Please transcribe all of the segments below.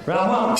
Round 1.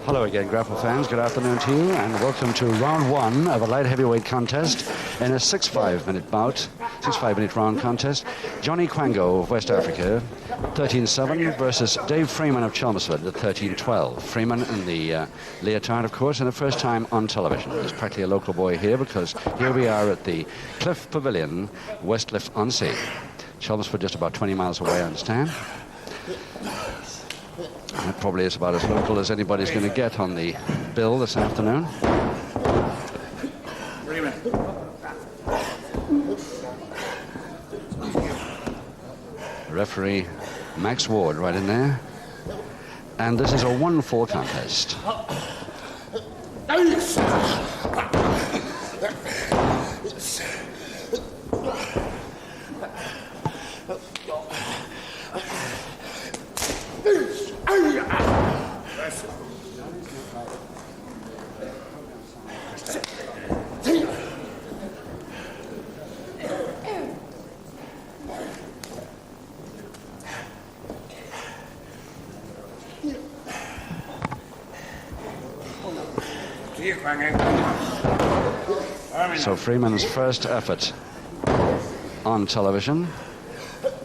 Hello again, grapple fans. Good afternoon to you, and welcome to round 1 of a light heavyweight contest in a 6-5-minute round contest. Johnny Kwango of West Africa, 13-7, versus Dave Freeman of Chelmsford at 13-12. Freeman in the leotard, of course, and the first time on television. He's practically a local boy here because here we are at the Cliff Pavilion, Westcliff-on-Sea. Chelmsford just about 20 miles away, I understand. That probably is about as local as anybody's going to get on the bill this afternoon. Referee Max Ward right in there. And this is a 1-4 contest. So Freeman's first effort on television,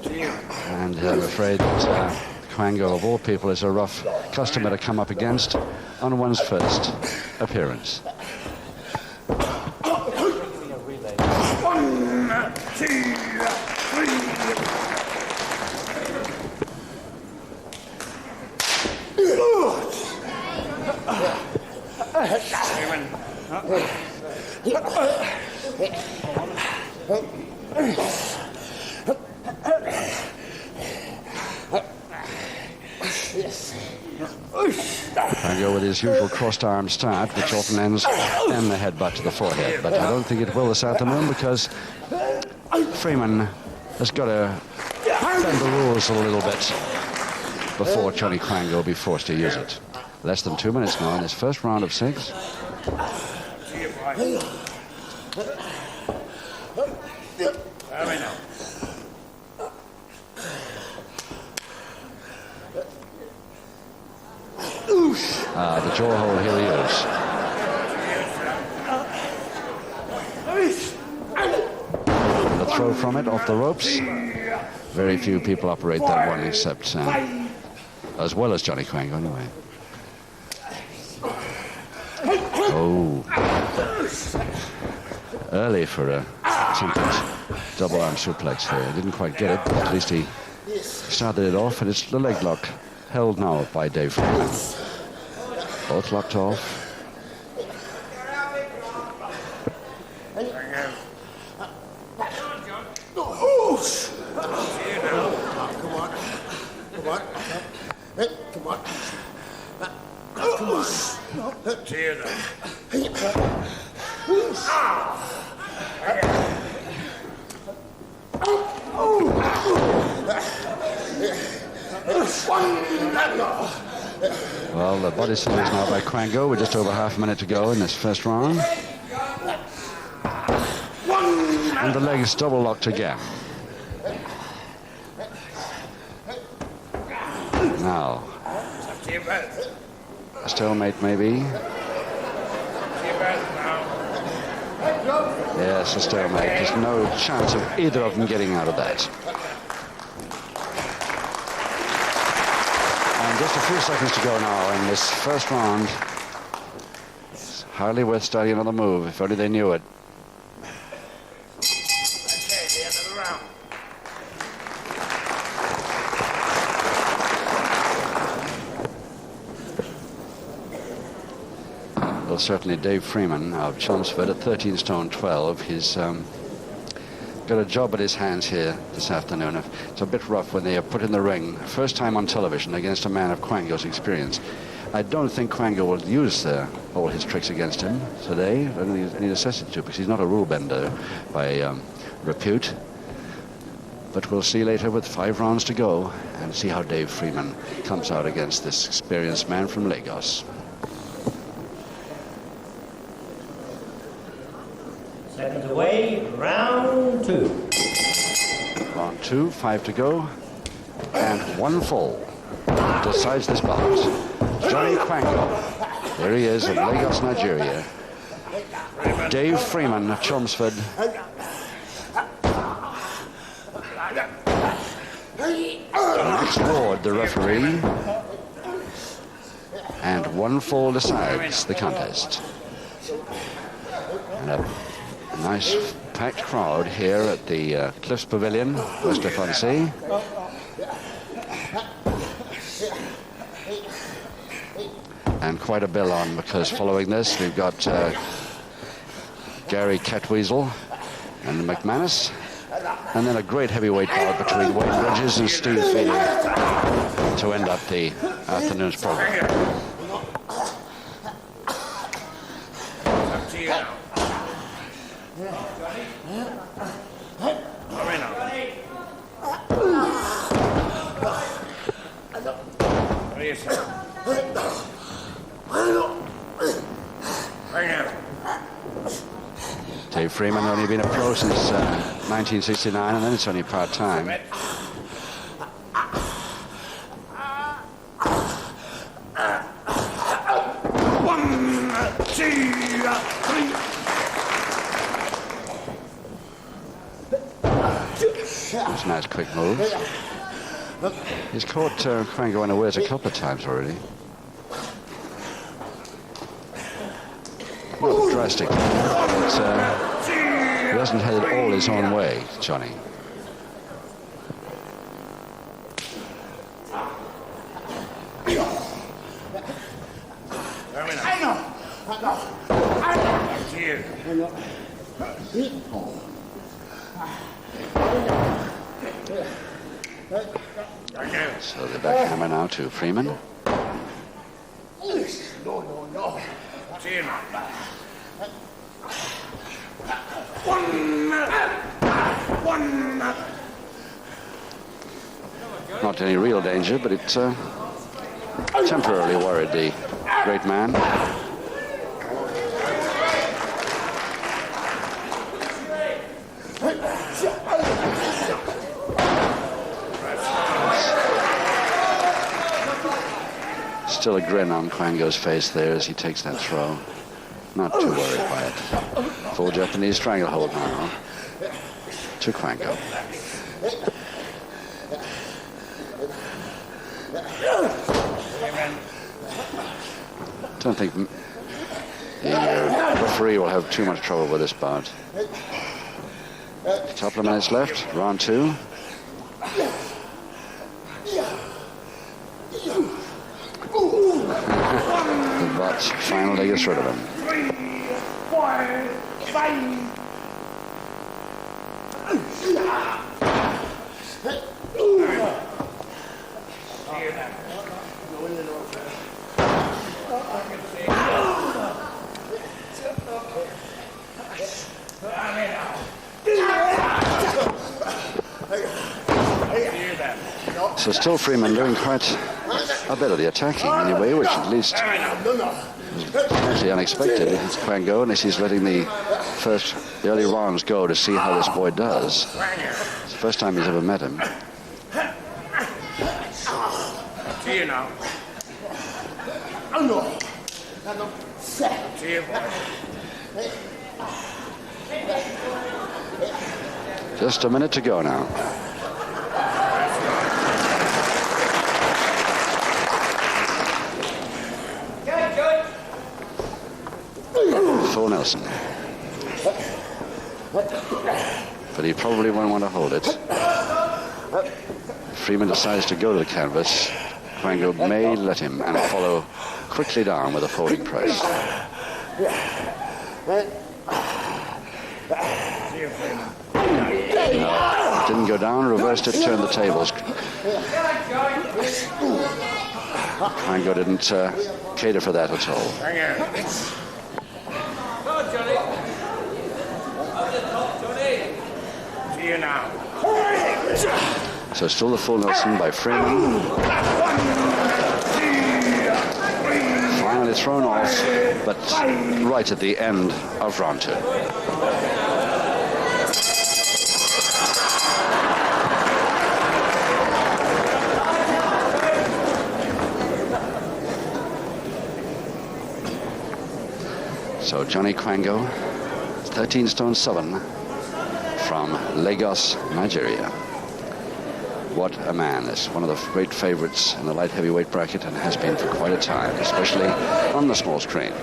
and I'm afraid that Kwango, of all people, is a rough customer to come up against on one's first appearance. 1, 2, 3. Kwango with his usual crossed arm start, which often ends in the headbutt to the forehead. But I don't think it will this afternoon because Freeman has got to bend the rules a little bit before Johnny Kwango will be forced to use it. Less than 2 minutes now in this first round of 6. The jaw hole, here he is. The throw from it off the ropes. Very few people operate that one except as well as Johnny Kwango anyway. Oh. Early for a attempted double arm suplex there. Didn't quite get it, but at least he started it off, and it's the leg lock held now by Dave Freeman. Both locked off. Well, the body slam is now by Kwango with just over half a minute to go in this first round. And the legs double locked again. Now, a stalemate maybe. Yes, a stalemate. There's no chance of either of them getting out of that. And just a few seconds to go now in this first round. It's hardly worth starting another move, if only they knew it. the end of the round. Well, certainly Dave Freeman of Chelmsford at 13 stone 12. He's got a job at his hands here this afternoon. It's a bit rough when they are put in the ring, first time on television, against a man of Kwango's experience. I don't think Kwango will use all his tricks against him today. I don't think there's any necessity to, because he's not a rule bender by repute. But we'll see later with 5 rounds to go and see how Dave Freeman comes out against this experienced man from Lagos. Seconds away, round 2. Round 2, 5 to go, and 1 fall decides this bout. Johnny Kwango, there he is of Lagos, Nigeria. Dave Freeman of Chelmsford. Max Ward, the referee, and 1 fall decides the contest. And a nice packed crowd here at the Cliffs Pavilion, West Lefancy. And quite a bill on, because following this we've got Gary Catweasel and McManus, and then a great heavyweight bout between Wayne Bridges and Steve Feely to end up the afternoon's program. Up to you now. Hurry now. What do you say? Hurry now. Dave Freeman only been a pro since 1969, and then it's only part-time. 1, 2, 3. That's a nice quick move. He's caught Kwango unawares a couple of times already. Not drastic, but he hasn't had it all his own way, Johnny. Up to you. So the backhammer now to Freeman. Up to you now. 1. Not any real danger, but it temporarily worried the great man. Still a grin on Kwango's face there as he takes that throw. Not too worried by it. Full Japanese stranglehold now to Kwango. Don't think the referee will have too much trouble with this bout. A couple of minutes left, round 2. But finally gets rid of him. 3, 4, 5. So still Freeman doing quite a bit of the attacking anyway, which at least is actually unexpected. It's Kwango, unless he's letting the early rounds go to see how this boy does. It's the first time he's ever met him. Up to you now. Up to you, boy. Just a minute to go now. Full Nelson. but he probably won't want to hold it. Freeman decides to go to the canvas. Kwango may let him and follow quickly down with a folding press. No, didn't go down, reversed it, turned the tables. Kwango didn't cater for that at all. See you now. So still the full Nelson by Freeman. Finally thrown off, but right at the end of round 2. So Johnny Kwango, 13 stone 7 from Lagos, Nigeria. What a man. Is one of the great favorites in the light heavyweight bracket and has been for quite a time, especially on the small screen.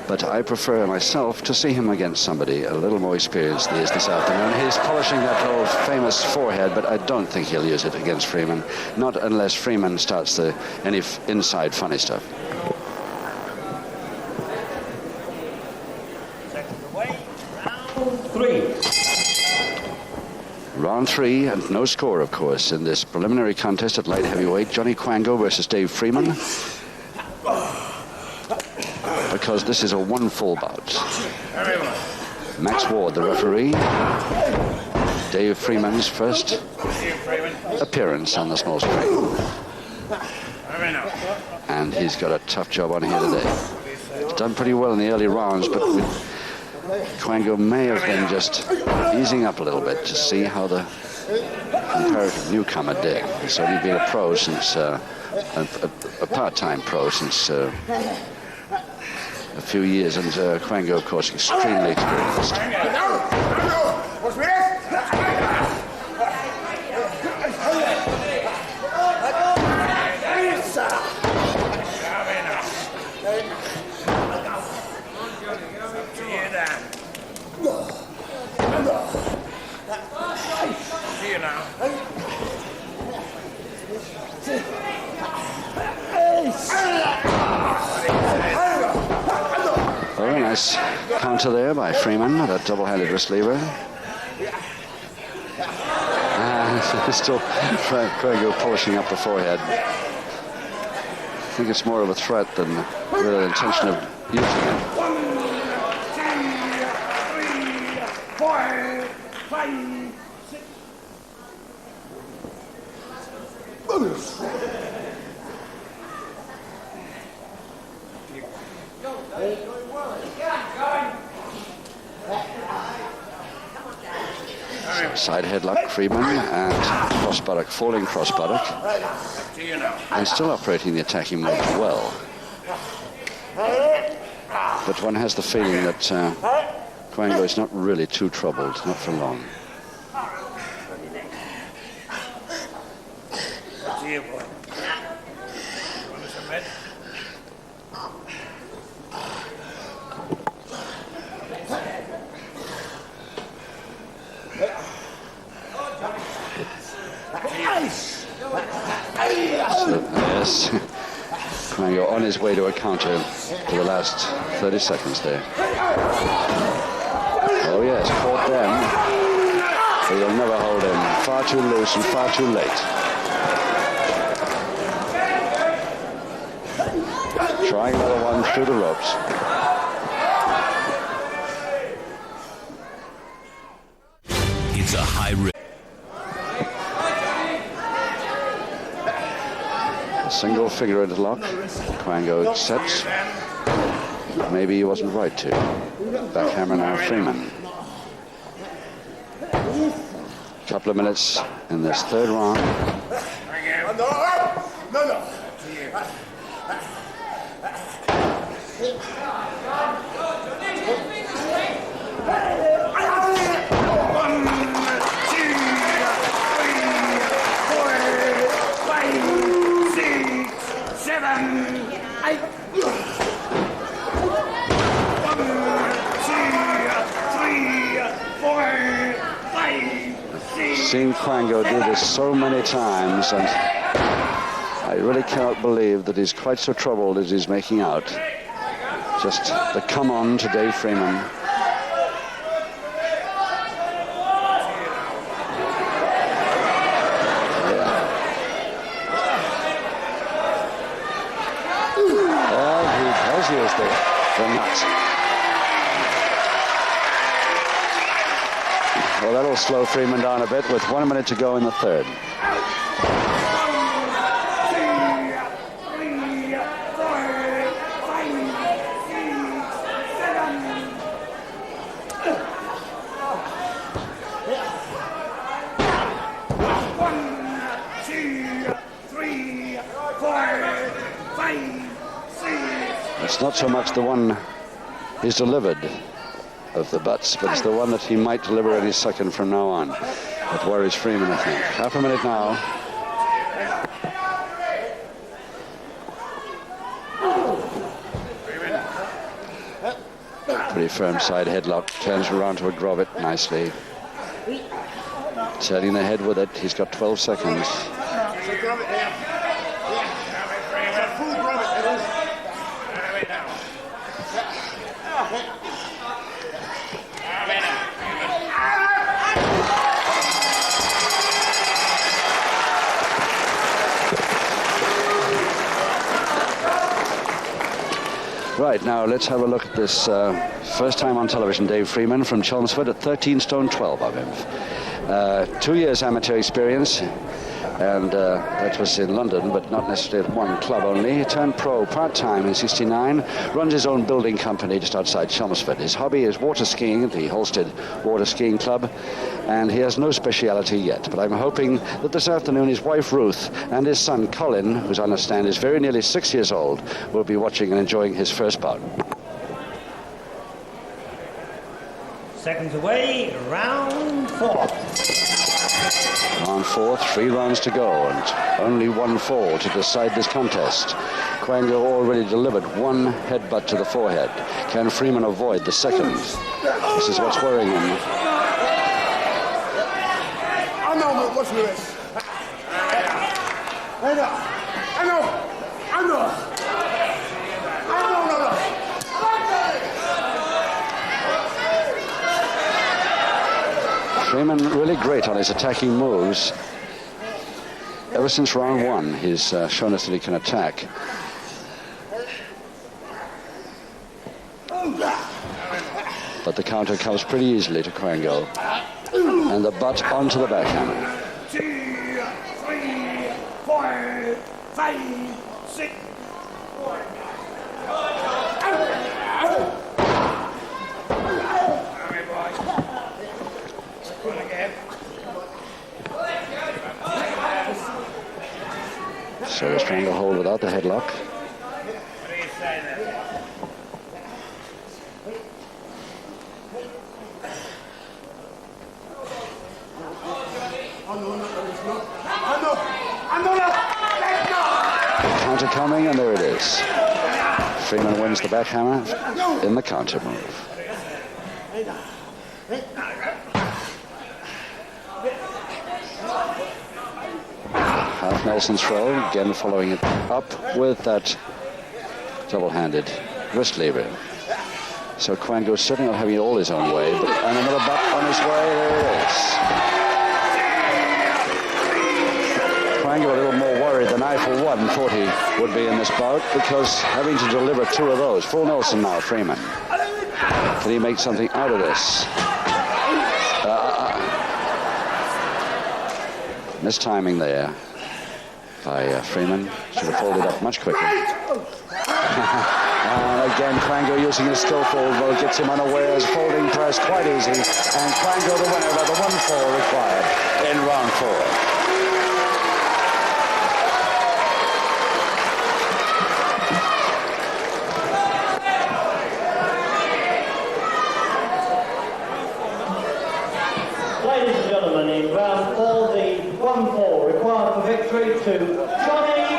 But I prefer myself to see him against somebody a little more experienced than he is this afternoon. He's polishing that old famous forehead, but I don't think he'll use it against Freeman, not unless Freeman starts any inside funny stuff. Round 3, and no score, of course, in this preliminary contest at light heavyweight. Johnny Kwango versus Dave Freeman. Because this is a 1 full bout. Max Ward, the referee. Dave Freeman's first appearance on the small screen. And he's got a tough job on here today. He's done pretty well in the early rounds, but Kwango may have been just easing up a little bit to see how the comparative newcomer did. He's only been a pro since, a part-time pro since a few years, and Kwango, of course, extremely experienced. Very nice counter there by Freeman, that double-handed wrist lever. Still Kwango polishing up the forehead. I think it's more of a threat than really an intention of using it. 1, 2, 3, 4, 5, 6. Side headlock, Freeman, and cross buttock, falling cross buttock, and still operating the attacking move well. But one has the feeling that Kwango is not really too troubled, not for long. Yes, Kwango on his way to a counter for the last 30 seconds there. Oh yes, caught them, but he'll never hold him. Far too loose and far too late. Trying another one through the ropes. It's a high risk. Single figure interlock. Kwango sets. Maybe he wasn't right to. Backhammer now Freeman. Couple of minutes in this third round. No. Seen Kwango do this so many times, and I really cannot believe that he's quite so troubled as he's making out. Just the come on to Dave Freeman. He has used the nut. Well, that'll slow Freeman down a bit with 1 minute to go in the third. It's not so much the one he's delivered of the butts, but it's the one that he might deliver any second from now on. That worries Freeman, I think. Half a minute now. Pretty firm side headlock. Turns around to a grommet nicely. Turning the head with it. He's got 12 seconds. Right, now let's have a look at this first time on television, Dave Freeman from Chelmsford at 13 stone 12 of him. 2 years amateur experience, and that was in London, but not necessarily at one club only. He turned pro part-time in '69, runs his own building company just outside Chelmsford. His hobby is water skiing at the Holstead Water Skiing Club, and he has no speciality yet. But I'm hoping that this afternoon his wife Ruth and his son Colin, who's I understand is very nearly 6 years old, will be watching and enjoying his first bout. Seconds away, round 4. Round 4, 3 rounds to go, and only 1 fall to decide this contest. Kwango already delivered 1 headbutt to the forehead. Can Freeman avoid the second? This is what's worrying him. I know, mate, what's with this? I know. Freeman really great on his attacking moves. Ever since round 1, he's shown us that he can attack. But the counter comes pretty easily to Kwango. And the butt onto the backhammer. 2, 3, 4, 5, 6. So he's trying to hold without the headlock. Counter coming, and there it is. Freeman wins the backhammer in the counter move. Half Nelson's throw, again following it up with that double-handed wrist lever. So Kwango certainly not having it all his own way, but and another butt on his way, there it is. Kwango a little more worried than I, for one, thought he would be in this bout, because having to deliver 2 of those. Full Nelson now, Freeman. Can he make something out of this? Mistiming there by Freeman. Should have folded up much quicker. And again, Kwango using his skillful vote gets him unawares, folding press quite easy. And Kwango the winner by the 1 fall required in round 4. Ladies and gentlemen, in round 4, the 1 fall required for victory to Johnny